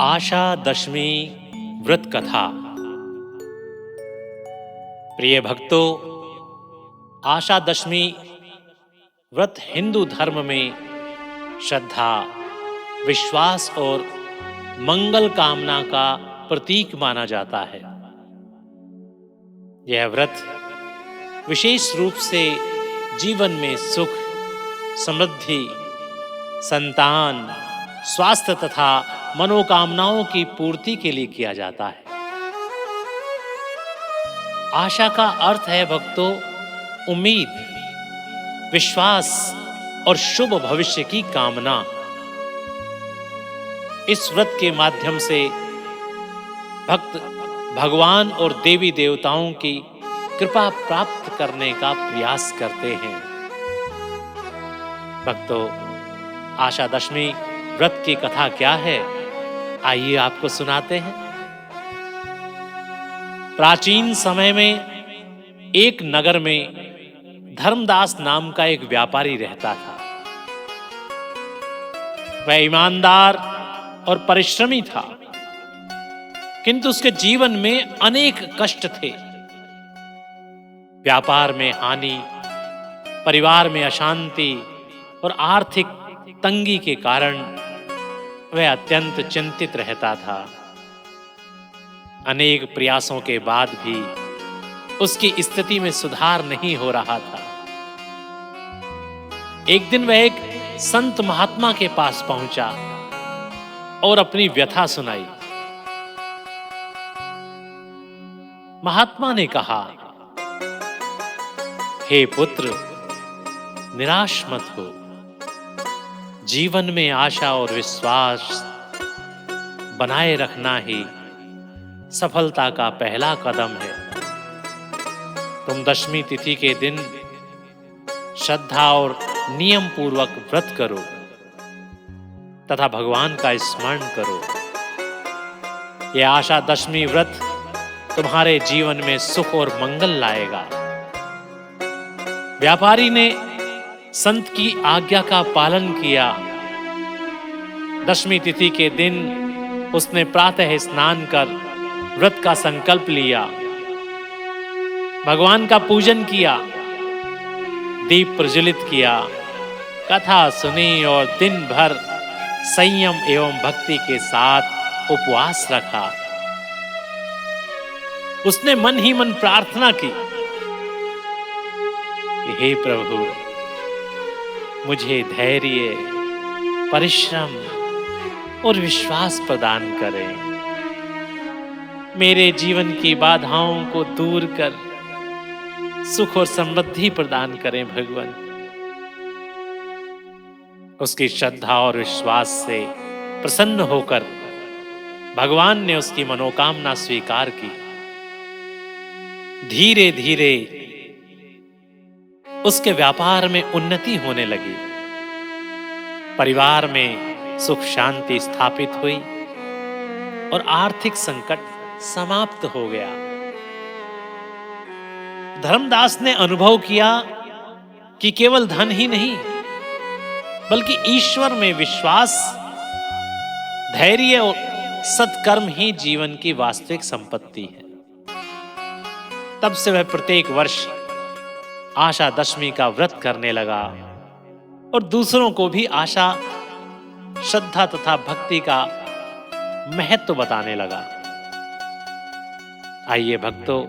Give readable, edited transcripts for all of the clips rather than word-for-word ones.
आशा दशमी व्रत कथा। प्रिय भक्तों, आशा दशमी व्रत हिंदू धर्म में श्रद्धा, विश्वास और मंगल कामना का प्रतीक माना जाता है। यह व्रत विशेष रूप से जीवन में सुख, समृद्धि, संतान, स्वास्थ्य तथा मनोकामनाओं की पूर्ति के लिए किया जाता है। आशा का अर्थ है भक्तों, उम्मीद, विश्वास और शुभ भविष्य की कामना। इस व्रत के माध्यम से भक्त भगवान और देवी देवताओं की कृपा प्राप्त करने का प्रयास करते हैं। भक्तों, आशा दशमी व्रत की कथा क्या है, आइए आपको सुनाते हैं। प्राचीन समय में एक नगर में धर्मदास नाम का एक व्यापारी रहता था। वह ईमानदार और परिश्रमी था, किंतु उसके जीवन में अनेक कष्ट थे। व्यापार में हानि, परिवार में अशांति और आर्थिक तंगी के कारण वह अत्यंत चिंतित रहता था। अनेक प्रयासों के बाद भी उसकी स्थिति में सुधार नहीं हो रहा था। एक दिन वह एक संत महात्मा के पास पहुंचा और अपनी व्यथा सुनाई। महात्मा ने कहा, हे पुत्र, निराश मत हो। जीवन में आशा और विश्वास बनाए रखना ही सफलता का पहला कदम है। तुम दशमी तिथि के दिन श्रद्धा और नियम पूर्वक व्रत करो तथा भगवान का स्मरण करो। यह आशा दशमी व्रत तुम्हारे जीवन में सुख और मंगल लाएगा। व्यापारी ने संत की आज्ञा का पालन किया। दशमी तिथि के दिन उसने प्रातः स्नान कर व्रत का संकल्प लिया, भगवान का पूजन किया, दीप प्रज्वलित किया, कथा सुनी और दिन भर संयम एवं भक्ति के साथ उपवास रखा। उसने मन ही मन प्रार्थना की कि हे प्रभु, मुझे धैर्य, परिश्रम और विश्वास प्रदान करें। मेरे जीवन की बाधाओं को दूर कर सुख और समृद्धि प्रदान करें भगवान। उसकी श्रद्धा और विश्वास से प्रसन्न होकर भगवान ने उसकी मनोकामना स्वीकार की। धीरे धीरे उसके व्यापार में उन्नति होने लगी। परिवार में सुख शांति स्थापित हुई और आर्थिक संकट समाप्त हो गया। धर्मदास ने अनुभव किया कि केवल धन ही नहीं, बल्कि ईश्वर में विश्वास, धैर्य और सत्कर्म ही जीवन की वास्तविक संपत्ति है। तब से वह प्रत्येक वर्ष आशा दशमी का व्रत करने लगा और दूसरों को भी आशा, श्रद्धा तथा भक्ति का महत्व बताने लगा। आइए भक्तों,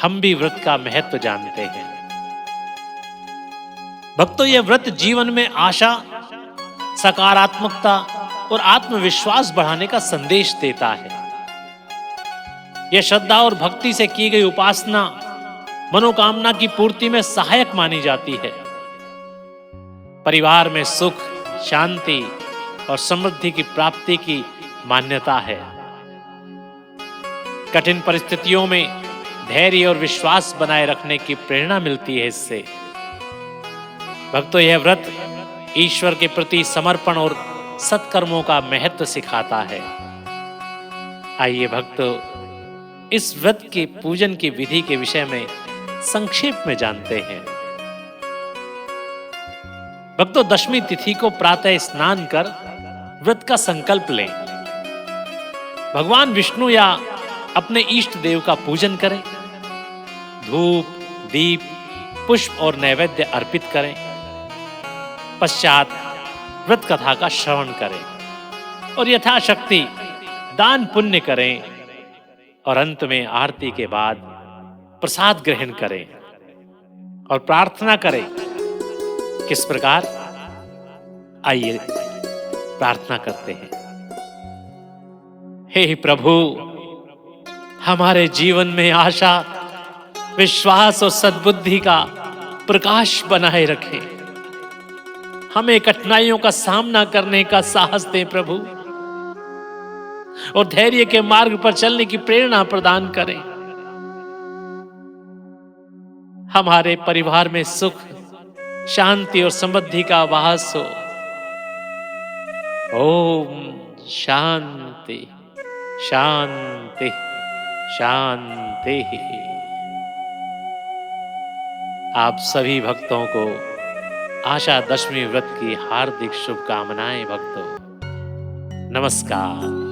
हम भी व्रत का महत्व जानते हैं। भक्तों, यह व्रत जीवन में आशा, सकारात्मकता और आत्मविश्वास बढ़ाने का संदेश देता है। यह श्रद्धा और भक्ति से की गई उपासना मनोकामना की पूर्ति में सहायक मानी जाती है। परिवार में सुख, शांति और समृद्धि की प्राप्ति की मान्यता है। कठिन परिस्थितियों में धैर्य और विश्वास बनाए रखने की प्रेरणा मिलती है इससे। भक्तों, यह व्रत ईश्वर के प्रति समर्पण और सत्कर्मों का महत्व सिखाता है। आइए भक्तों, इस व्रत के पूजन की विधि के विषय में संक्षेप में जानते हैं। भक्तों, दशमी तिथि को प्रातः स्नान कर व्रत का संकल्प लें। भगवान विष्णु या अपने इष्ट देव का पूजन करें, धूप, दीप, पुष्प और नैवेद्य अर्पित करें। पश्चात व्रत कथा का श्रवण करें और यथाशक्ति दान पुण्य करें और अंत में आरती के बाद प्रसाद ग्रहण करें और प्रार्थना करें। किस प्रकार? आइए प्रार्थना करते हैं। हे प्रभु, हमारे जीवन में आशा, विश्वास और सद्बुद्धि का प्रकाश बनाए रखें। हमें कठिनाइयों का सामना करने का साहस दें प्रभु, और धैर्य के मार्ग पर चलने की प्रेरणा प्रदान करें। हमारे परिवार में सुख, शांति और समृद्धि का वास हो। ओम शांति शांति शांति। आप सभी भक्तों को आशा दशमी व्रत की हार्दिक शुभकामनाएं भक्तों। नमस्कार।